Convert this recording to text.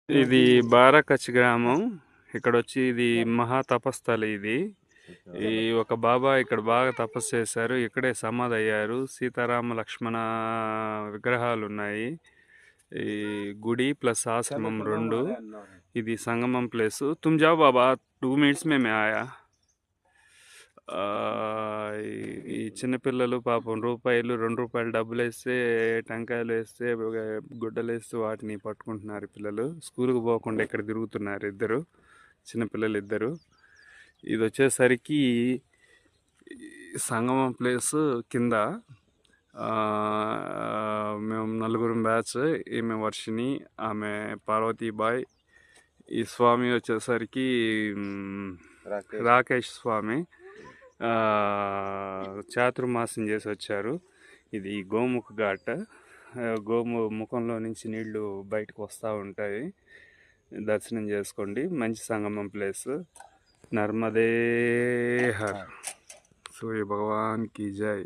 ఇది బారాకచ్ గ్రామం. ఇక్కడ వచ్చి ఇది మహా తపస్థలి. ఇది ఈ ఒక బాబా ఇక్కడ బాగా తపస్సు చేశారు. ఇక్కడే సమాధి అయ్యారు. సీతారామ లక్ష్మణ విగ్రహాలు ఉన్నాయి. ఈ గుడి ప్లస్ ఆశ్రమం రెండు. ఇది సంగమం ప్లేస్. తుమ్ జాओ బాబా 2 मिनट्स में मैं आया. ఈ చిన్నపిల్లలు పాపం రూపాయలు 2 రూపాయలు డబ్బులు వేస్తే, టెంకాయలు వేస్తే, గుడ్డలు వేస్తే వాటిని పట్టుకుంటున్నారు పిల్లలు. స్కూల్కి పోకుండా ఇక్కడ తిరుగుతున్నారు ఇద్దరు చిన్నపిల్లలు ఇద్దరు. ఇది వచ్చేసరికి సంగమం ప్లేస్ కింద. మేము నలుగురం బ్యాచ్. ఈమె వర్షిని, ఆమె పార్వతీబాయ్. ఈ స్వామి వచ్చేసరికి రాకేష్ స్వామి. చాతుర్మాసం చేసి వచ్చారు. ఇది గోముఖ ఘాట్. ముఖంలో నుంచి నీళ్లు బయటకు వస్తూ ఉంటాయి. దర్శనం చేసుకోండి. మంచి సంగమం ప్లేస్. నర్మదే హర్. సూర్య భగవాన్ కి జై.